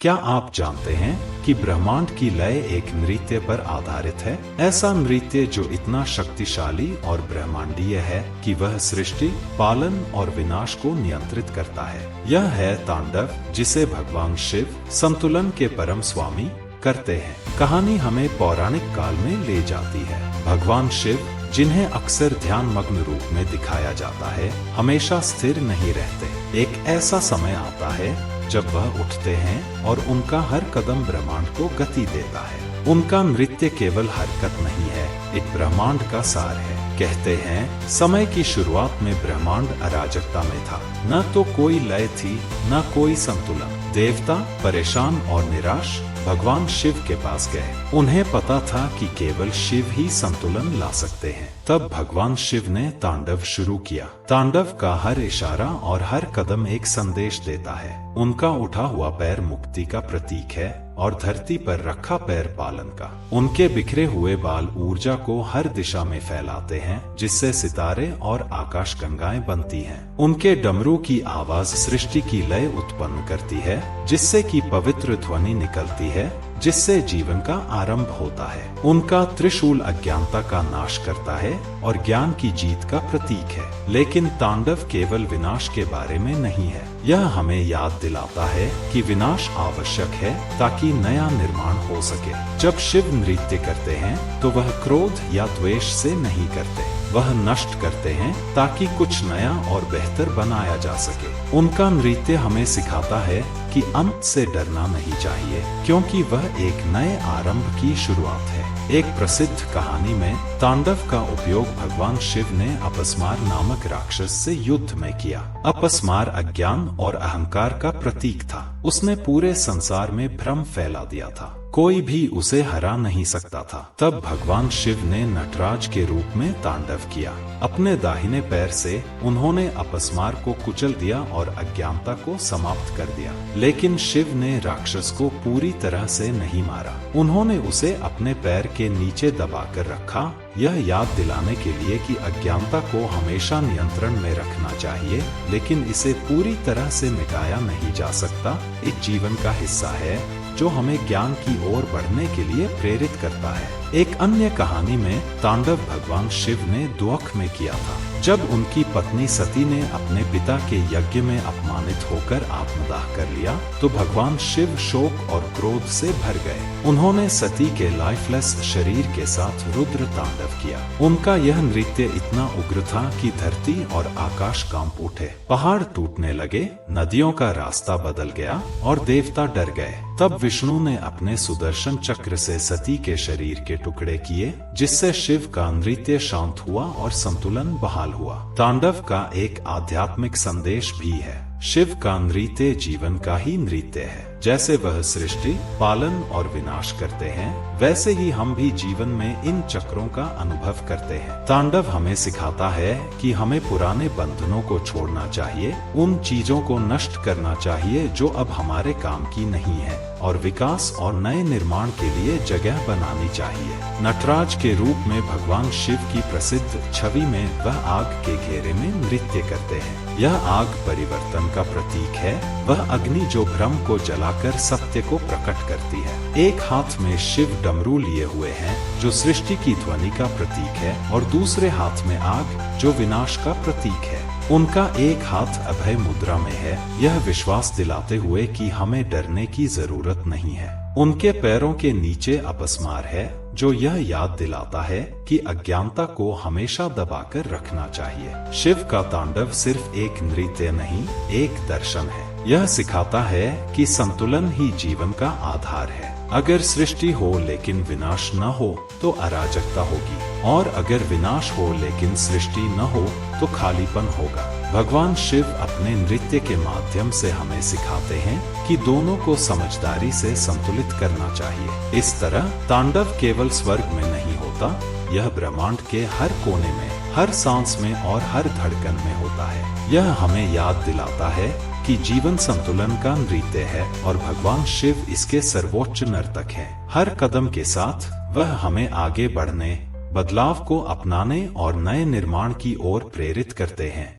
क्या आप जानते हैं कि ब्रह्मांड की लय एक नृत्य पर आधारित है? ऐसा नृत्य जो इतना शक्तिशाली और ब्रह्मांडीय है कि वह सृष्टि, पालन और विनाश को नियंत्रित करता है। यह है तांडव, जिसे भगवान शिव संतुलन के परम स्वामी करते हैं। कहानी हमें पौराणिक काल में ले जाती है। भगवान शिव, जिन्हें अक्सर ध्यान मग्न रूप में दिखाया जाता है, हमेशा स्थिर नहीं रहते। एक ऐसा समय आता है जब वह उठते हैं और उनका हर कदम ब्रह्मांड को गति देता है। उनका नृत्य केवल हरकत नहीं है, एक ब्रह्मांड का सार है। कहते हैं, समय की शुरुआत में ब्रह्मांड अराजकता में था। न तो कोई लय थी, न कोई संतुलन। देवता परेशान और निराश भगवान शिव के पास गए। उन्हें पता था कि केवल शिव ही संतुलन ला सकते हैं। तब भगवान शिव ने तांडव शुरू किया। तांडव का हर इशारा और हर कदम एक संदेश देता है। उनका उठा हुआ पैर मुक्ति का प्रतीक है और धरती पर रखा पैर पालन का। उनके बिखरे हुए बाल ऊर्जा को हर दिशा में फैलाते हैं, जिससे सितारे और आकाश गंगाएं बनती हैं। उनके डमरू की आवाज सृष्टि की लय उत्पन्न करती है, जिससे कि पवित्र ध्वनि निकलती है, जिससे जीवन का आरंभ होता है। उनका त्रिशूल अज्ञानता का नाश करता है और ज्ञान की जीत का प्रतीक है। लेकिन तांडव केवल विनाश के बारे में नहीं है। यह हमें याद दिलाता है कि विनाश आवश्यक है ताकि नया निर्माण हो सके। जब शिव नृत्य करते हैं तो वह क्रोध या द्वेष से नहीं करते, वह नष्ट करते हैं ताकि कुछ नया और बेहतर बनाया जा सके। उनका नृत्य हमें सिखाता है कि अंत से डरना नहीं चाहिए, क्योंकि वह एक नए आरंभ की शुरुआत है। एक प्रसिद्ध कहानी में तांडव का उपयोग भगवान शिव ने अपस्मार नामक राक्षस से युद्ध में किया। अपस्मार अज्ञान और अहंकार का प्रतीक था। उसने पूरे संसार में भ्रम फैला दिया था। कोई भी उसे हरा नहीं सकता था। तब भगवान शिव ने नटराज के रूप में तांडव किया। अपने दाहिने पैर से उन्होंने अपस्मार को कुचल दिया और अज्ञानता को समाप्त कर दिया। लेकिन शिव ने राक्षस को पूरी तरह से नहीं मारा। उन्होंने उसे अपने पैर के नीचे दबाकर रखा, यह याद दिलाने के लिए कि अज्ञानता को हमेशा नियंत्रण में रखना चाहिए, लेकिन इसे पूरी तरह से मिटाया नहीं जा सकता। एक जीवन का हिस्सा है जो हमें ज्ञान की ओर बढ़ने के लिए प्रेरित करता है। एक अन्य कहानी में तांडव भगवान शिव ने द्वाक में किया था। जब उनकी पत्नी सती ने अपने पिता के यज्ञ में अपमानित होकर आत्मदाह कर लिया, तो भगवान शिव शोक और क्रोध से भर गए। उन्होंने सती के लाइफलेस शरीर के साथ रुद्र तांडव किया। उनका यह नृत्य इतना उग्र था कि धरती और आकाश कांप उठे, पहाड़ टूटने लगे, नदियों का रास्ता बदल गया और देवता डर गए। तब विष्णु ने अपने सुदर्शन चक्र से सती के शरीर के टुकड़े किए, जिससे शिव का नृत्य शांत हुआ और संतुलन बहाल हुआ। तांडव का एक आध्यात्मिक संदेश भी है। शिव का नृत्य जीवन का ही नृत्य है। जैसे वह सृष्टि, पालन और विनाश करते हैं, वैसे ही हम भी जीवन में इन चक्रों का अनुभव करते हैं। तांडव हमें सिखाता है कि हमें पुराने बंधनों को छोड़ना चाहिए, उन चीजों को नष्ट करना चाहिए जो अब हमारे काम की नहीं है, और विकास और नए निर्माण के लिए जगह बनानी चाहिए। नटराज के रूप में भगवान शिव की प्रसिद्ध छवि में वह आग के घेरे में नृत्य करते हैं। यह आग परिवर्तन का प्रतीक है, वह अग्नि जो भ्रम को जलाकर सत्य को प्रकट करती है। एक हाथ में शिव डमरू लिए हुए हैं, जो सृष्टि की ध्वनि का प्रतीक है, और दूसरे हाथ में आग, जो विनाश का प्रतीक है। उनका एक हाथ अभय मुद्रा में है, यह विश्वास दिलाते हुए कि हमें डरने की जरूरत नहीं है। उनके पैरों के नीचे अपस्मार है, जो यह याद दिलाता है कि अज्ञानता को हमेशा दबाकर रखना चाहिए। शिव का तांडव सिर्फ एक नृत्य नहीं, एक दर्शन है। यह सिखाता है कि संतुलन ही जीवन का आधार है। अगर सृष्टि हो लेकिन विनाश न हो तो अराजकता होगी, और अगर विनाश हो लेकिन सृष्टि न हो तो खालीपन होगा। भगवान शिव अपने नृत्य के माध्यम से हमें सिखाते हैं कि दोनों को समझदारी से संतुलित करना चाहिए। इस तरह तांडव केवल स्वर्ग में नहीं होता, यह ब्रह्मांड के हर कोने में, हर सांस में और हर धड़कन में होता है। यह हमें याद दिलाता है कि जीवन संतुलन का नृत्य है और भगवान शिव इसके सर्वोच्च नर्तक हैं। हर कदम के साथ वह हमें आगे बढ़ने, बदलाव को अपनाने और नए निर्माण की ओर प्रेरित करते हैं।